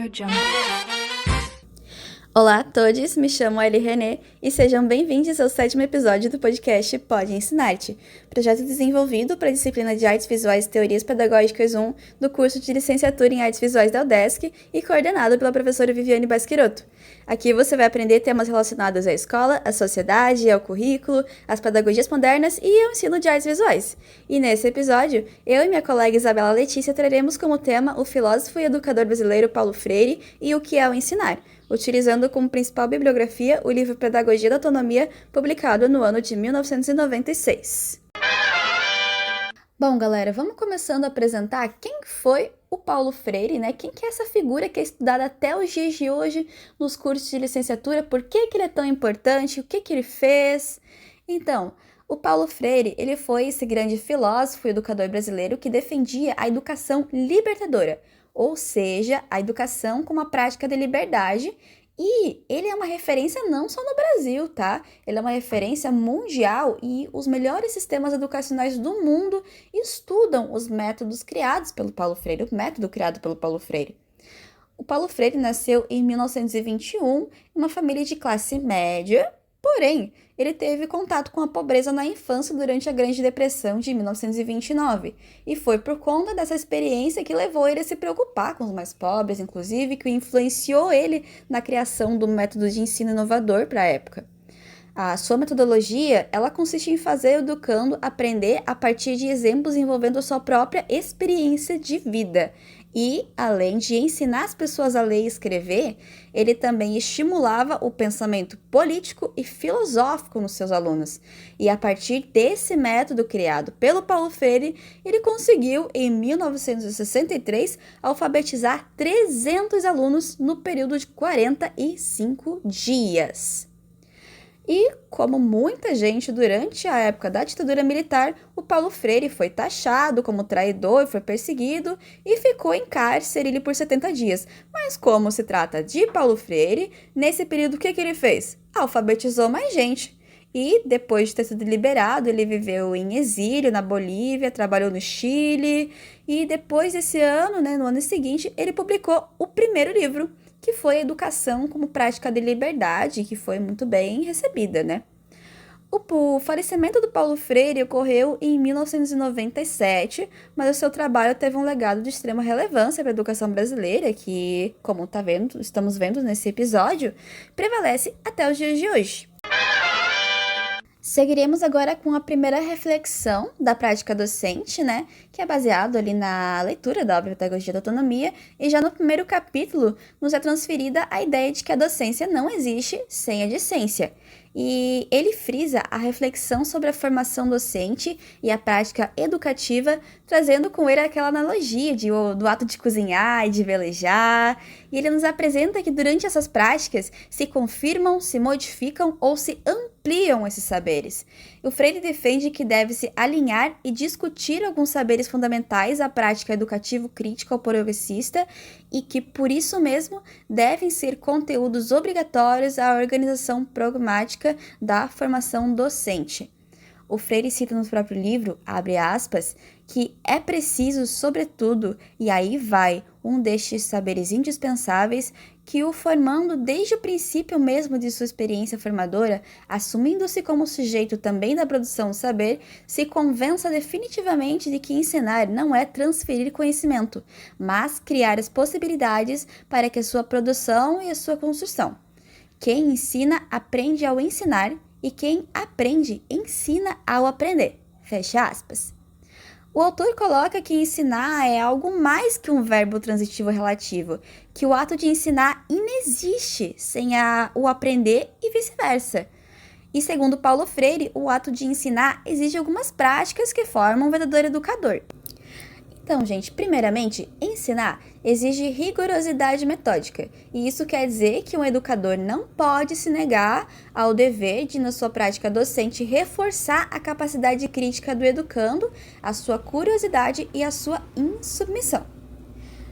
Audio Jungle. Olá a todos, me chamo Ellie René e sejam bem-vindos ao 7º episódio do podcast Pode Ensinar-te, projeto desenvolvido para a disciplina de Artes Visuais e Teorias Pedagógicas 1 do curso de Licenciatura em Artes Visuais da UDESC e coordenado pela professora Viviane Basquirotto. Aqui você vai aprender temas relacionados à escola, à sociedade, ao currículo, às pedagogias modernas e ao ensino de artes visuais. E nesse episódio, eu e minha colega Isabela Letícia traremos como tema o filósofo e educador brasileiro Paulo Freire e o que é o ensinar, utilizando como principal bibliografia o livro Pedagogia da Autonomia, publicado no ano de 1996. Bom, galera, vamos começando a apresentar quem foi o Paulo Freire, né? Quem que é essa figura que é estudada até os dias de hoje nos cursos de licenciatura, por que ele é tão importante, o que ele fez. Então, o Paulo Freire, ele foi esse grande filósofo e educador brasileiro que defendia a educação libertadora, ou seja, a educação como a prática da liberdade. E ele é uma referência não só no Brasil, tá? Ele é uma referência mundial e os melhores sistemas educacionais do mundo estudam os métodos criados pelo Paulo Freire, o método criado pelo Paulo Freire. O Paulo Freire nasceu em 1921 em uma família de classe média, porém, ele teve contato com a pobreza na infância durante a Grande Depressão de 1929, e foi por conta dessa experiência que levou ele a se preocupar com os mais pobres, inclusive, que influenciou ele na criação do método de ensino inovador para a época. A sua metodologia, ela consiste em fazer o educando aprender a partir de exemplos envolvendo a sua própria experiência de vida. E, além de ensinar as pessoas a ler e escrever, ele também estimulava o pensamento político e filosófico nos seus alunos. E a partir desse método criado pelo Paulo Freire, ele conseguiu, em 1963, alfabetizar 300 alunos no período de 45 dias. E, como muita gente durante a época da ditadura militar, o Paulo Freire foi taxado como traidor, foi perseguido e ficou em cárcere por 70 dias. Mas como se trata de Paulo Freire, nesse período o que ele fez? Alfabetizou mais gente. E, depois de ter sido liberado, ele viveu em exílio na Bolívia, trabalhou no Chile. E depois desse ano, no ano seguinte, ele publicou o primeiro livro, que foi a Educação como Prática de Liberdade, que foi muito bem recebida, O falecimento do Paulo Freire ocorreu em 1997, mas o seu trabalho teve um legado de extrema relevância para a educação brasileira, que, como estamos vendo nesse episódio, prevalece até os dias de hoje. Seguiremos agora com a primeira reflexão da prática docente, que é baseado ali na leitura da obra Pedagogia da Autonomia, e já no primeiro capítulo nos é transferida a ideia de que a docência não existe sem a discência. E ele frisa a reflexão sobre a formação docente e a prática educativa, trazendo com ele aquela analogia do ato de cozinhar e de velejar. E ele nos apresenta que durante essas práticas se confirmam, se modificam ou se ampliam esses saberes. O Freire defende que deve-se alinhar e discutir alguns saberes fundamentais à prática educativo-crítica ou progressista e que, por isso mesmo, devem ser conteúdos obrigatórios à organização programática da formação docente. O Freire cita no próprio livro, abre aspas, que é preciso, sobretudo, e aí vai um destes saberes indispensáveis, que o formando desde o princípio mesmo de sua experiência formadora, assumindo-se como sujeito também da produção do saber, se convença definitivamente de que ensinar não é transferir conhecimento, mas criar as possibilidades para que a sua produção e a sua construção. Quem ensina, aprende ao ensinar, e quem aprende, ensina ao aprender. Fecha aspas. O autor coloca que ensinar é algo mais que um verbo transitivo relativo, que o ato de ensinar inexiste sem o aprender e vice-versa. E segundo Paulo Freire, o ato de ensinar exige algumas práticas que formam um verdadeiro educador. Então, gente, primeiramente, ensinar exige rigorosidade metódica, e isso quer dizer que um educador não pode se negar ao dever de, na sua prática docente, reforçar a capacidade crítica do educando, a sua curiosidade e a sua insubmissão.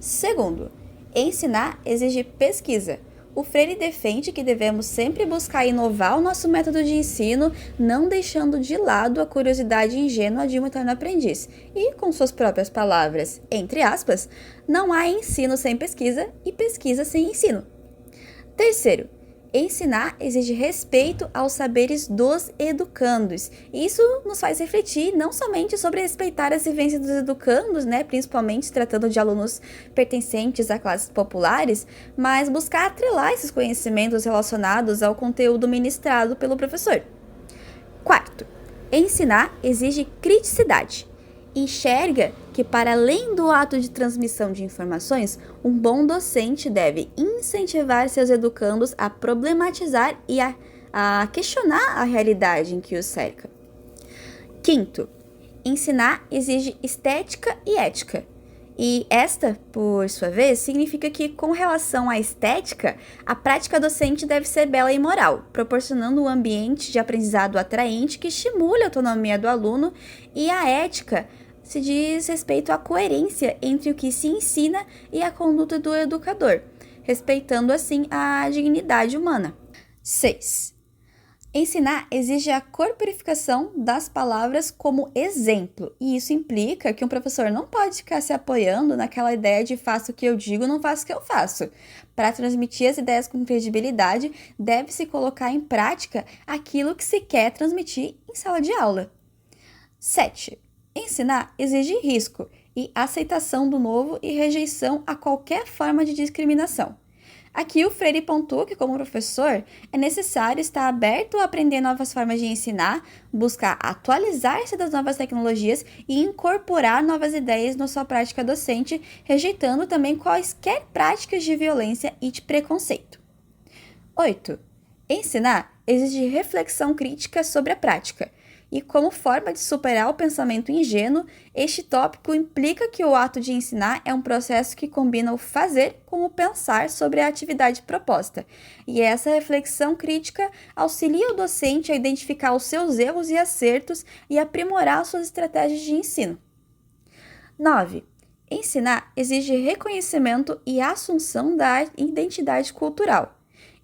Segundo, ensinar exige pesquisa. O Freire defende que devemos sempre buscar inovar o nosso método de ensino, não deixando de lado a curiosidade ingênua de um eterno aprendiz. E, com suas próprias palavras, entre aspas, não há ensino sem pesquisa e pesquisa sem ensino. Terceiro, ensinar exige respeito aos saberes dos educandos. Isso nos faz refletir não somente sobre respeitar as vivências dos educandos, principalmente tratando de alunos pertencentes a classes populares, mas buscar atrelar esses conhecimentos relacionados ao conteúdo ministrado pelo professor. Quarto, ensinar exige criticidade. Enxerga que, para além do ato de transmissão de informações, um bom docente deve incentivar seus educandos a problematizar e a questionar a realidade em que os cerca. Quinto, ensinar exige estética e ética. E esta, por sua vez, significa que, com relação à estética, a prática docente deve ser bela e moral, proporcionando um ambiente de aprendizado atraente que estimule a autonomia do aluno, e a ética se diz respeito à coerência entre o que se ensina e a conduta do educador, respeitando assim a dignidade humana. 6. Ensinar exige a corporificação das palavras como exemplo, e isso implica que um professor não pode ficar se apoiando naquela ideia de faço o que eu digo, não faço o que eu faço. Para transmitir as ideias com credibilidade, deve-se colocar em prática aquilo que se quer transmitir em sala de aula. 7. Ensinar exige risco e aceitação do novo e rejeição a qualquer forma de discriminação. Aqui o Freire pontua que, como professor, é necessário estar aberto a aprender novas formas de ensinar, buscar atualizar-se das novas tecnologias e incorporar novas ideias na sua prática docente, rejeitando também quaisquer práticas de violência e de preconceito. 8. Ensinar exige reflexão crítica sobre a prática. E, como forma de superar o pensamento ingênuo, este tópico implica que o ato de ensinar é um processo que combina o fazer com o pensar sobre a atividade proposta. E essa reflexão crítica auxilia o docente a identificar os seus erros e acertos e aprimorar suas estratégias de ensino. 9. Ensinar exige reconhecimento e assunção da identidade cultural.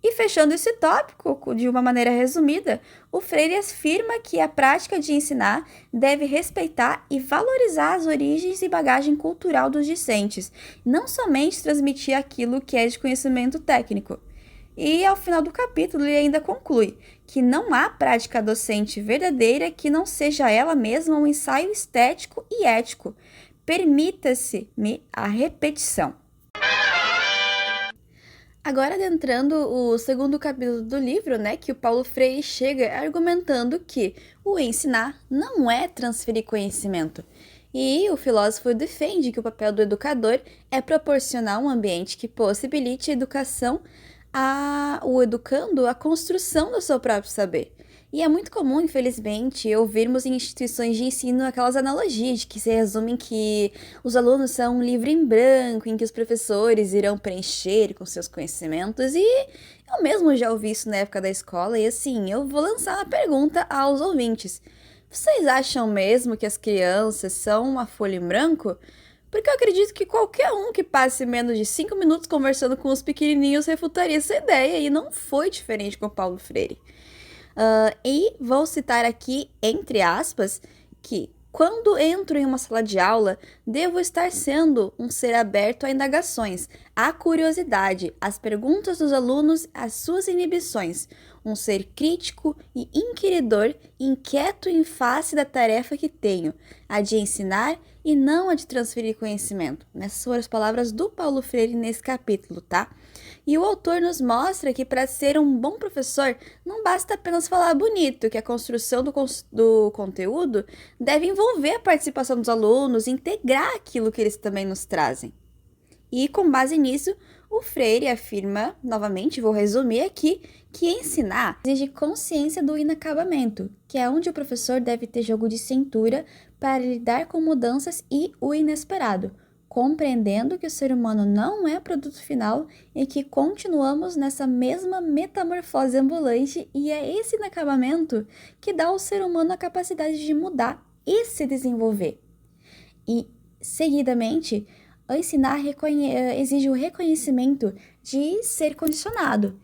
E fechando esse tópico de uma maneira resumida, o Freire afirma que a prática de ensinar deve respeitar e valorizar as origens e bagagem cultural dos discentes, não somente transmitir aquilo que é de conhecimento técnico. E ao final do capítulo ele ainda conclui que não há prática docente verdadeira que não seja ela mesma um ensaio estético e ético. Permita-se-me a repetição. Agora, adentrando o segundo capítulo do livro, que o Paulo Freire chega argumentando que o ensinar não é transferir conhecimento. E o filósofo defende que o papel do educador é proporcionar um ambiente que possibilite a educação o educando a construção do seu próprio saber. E é muito comum, infelizmente, ouvirmos em instituições de ensino aquelas analogias de que se resumem que os alunos são um livro em branco em que os professores irão preencher com seus conhecimentos, e eu mesmo já ouvi isso na época da escola, e assim, eu vou lançar uma pergunta aos ouvintes. Vocês acham mesmo que as crianças são uma folha em branco? Porque eu acredito que qualquer um que passe menos de 5 minutos conversando com os pequenininhos refutaria essa ideia, e não foi diferente com o Paulo Freire. E vou citar aqui, entre aspas, que quando entro em uma sala de aula, devo estar sendo um ser aberto a indagações, à curiosidade, às perguntas dos alunos, às suas inibições, um ser crítico e inquiridor, inquieto em face da tarefa que tenho, a de ensinar e não a de transferir conhecimento. Essas foram as palavras do Paulo Freire nesse capítulo, tá? E o autor nos mostra que, para ser um bom professor, não basta apenas falar bonito, que a construção do conteúdo deve envolver a participação dos alunos, integrar aquilo que eles também nos trazem. E, com base nisso, o Freire afirma, novamente, vou resumir aqui, que ensinar exige consciência do inacabamento, que é onde o professor deve ter jogo de cintura para lidar com mudanças e o inesperado, compreendendo que o ser humano não é produto final e que continuamos nessa mesma metamorfose ambulante, e é esse inacabamento que dá ao ser humano a capacidade de mudar e se desenvolver. E, seguidamente, Ensinar exige o reconhecimento de ser condicionado,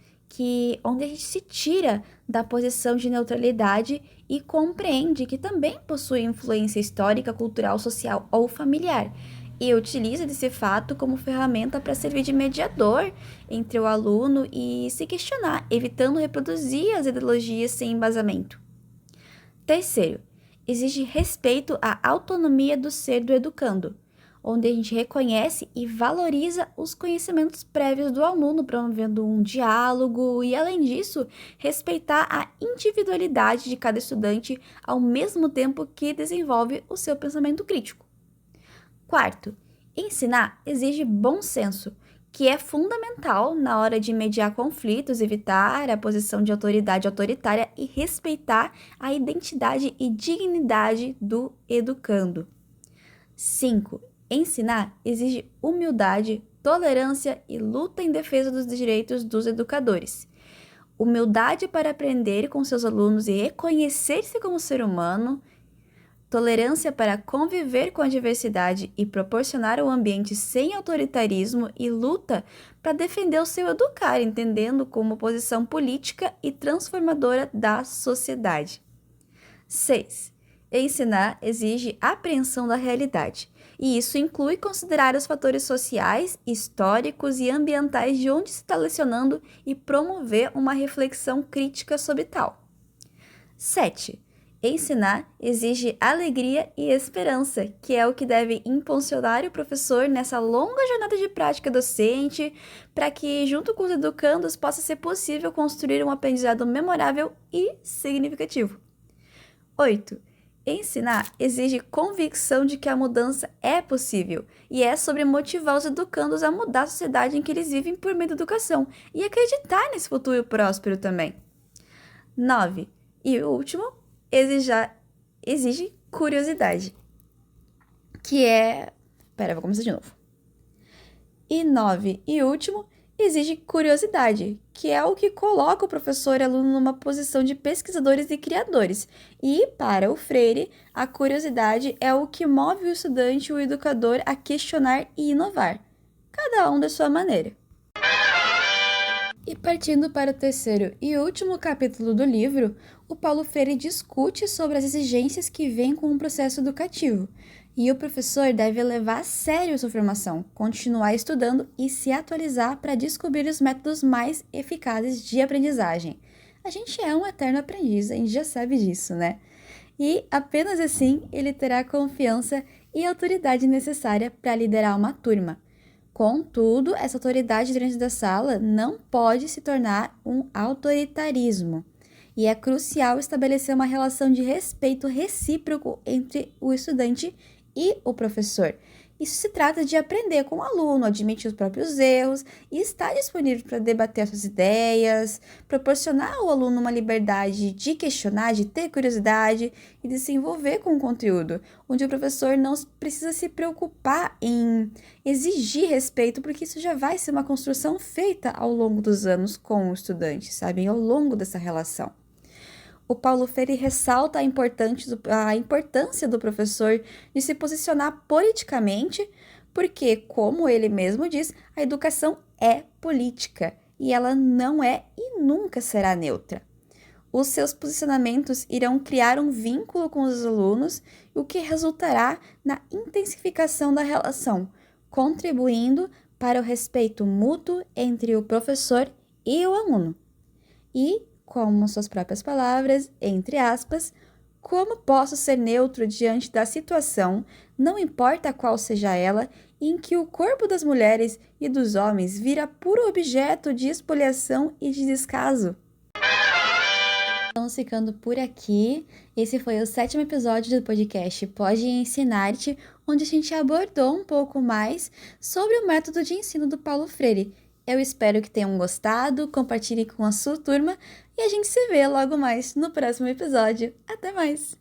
onde a gente se tira da posição de neutralidade e compreende que também possui influência histórica, cultural, social ou familiar, e utiliza desse fato como ferramenta para servir de mediador entre o aluno e se questionar, evitando reproduzir as ideologias sem embasamento. Terceiro, exige respeito à autonomia do ser do educando, onde a gente reconhece e valoriza os conhecimentos prévios do aluno, promovendo um diálogo e, além disso, respeitar a individualidade de cada estudante ao mesmo tempo que desenvolve o seu pensamento crítico. Quarto, ensinar exige bom senso, que é fundamental na hora de mediar conflitos, evitar a posição de autoridade autoritária e respeitar a identidade e dignidade do educando. 5. Ensinar exige humildade, tolerância e luta em defesa dos direitos dos educadores. Humildade para aprender com seus alunos e reconhecer-se como ser humano, tolerância para conviver com a diversidade e proporcionar um ambiente sem autoritarismo e luta para defender o seu educar, entendendo como posição política e transformadora da sociedade. 6. Ensinar exige apreensão da realidade, e isso inclui considerar os fatores sociais, históricos e ambientais de onde se está lecionando e promover uma reflexão crítica sobre tal. 7. Ensinar exige alegria e esperança, que é o que deve impulsionar o professor nessa longa jornada de prática docente, para que, junto com os educandos, possa ser possível construir um aprendizado memorável e significativo. 8. Ensinar exige convicção de que a mudança é possível, e é sobre motivar os educandos a mudar a sociedade em que eles vivem por meio da educação, e acreditar nesse futuro próspero também. 9. E o último, exige curiosidade, que é... vou começar de novo. E 9, e último, exige curiosidade, que é o que coloca o professor e aluno numa posição de pesquisadores e criadores. E, para o Freire, a curiosidade é o que move o estudante e o educador a questionar e inovar, cada um da sua maneira. E partindo para o terceiro e último capítulo do livro, o Paulo Freire discute sobre as exigências que vêm com o processo educativo. E o professor deve levar a sério sua formação, continuar estudando e se atualizar para descobrir os métodos mais eficazes de aprendizagem. A gente é um eterno aprendiz, a gente já sabe disso, né? E apenas assim ele terá a confiança e a autoridade necessária para liderar uma turma. Contudo, essa autoridade dentro da sala não pode se tornar um autoritarismo. E é crucial estabelecer uma relação de respeito recíproco entre o estudante e o professor. Isso se trata de aprender com o aluno, admitir os próprios erros e estar disponível para debater suas ideias, proporcionar ao aluno uma liberdade de questionar, de ter curiosidade e de se envolver com o conteúdo, onde o professor não precisa se preocupar em exigir respeito, porque isso já vai ser uma construção feita ao longo dos anos com o estudante, sabe? Ao longo dessa relação. O Paulo Freire ressalta a importância do professor de se posicionar politicamente, porque, como ele mesmo diz, a educação é política e ela não é e nunca será neutra. Os seus posicionamentos irão criar um vínculo com os alunos, o que resultará na intensificação da relação, contribuindo para o respeito mútuo entre o professor e o aluno. E, como suas próprias palavras, entre aspas, como posso ser neutro diante da situação, não importa qual seja ela, em que o corpo das mulheres e dos homens vira puro objeto de expoliação e de descaso? Estamos ficando por aqui. Esse foi o 7º episódio do podcast Pode Ensinar-te, onde a gente abordou um pouco mais sobre o método de ensino do Paulo Freire. Eu espero que tenham gostado, compartilhe com a sua turma e a gente se vê logo mais no próximo episódio. Até mais!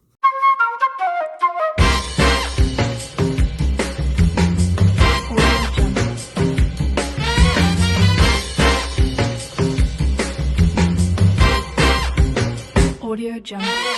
Audio Jungle.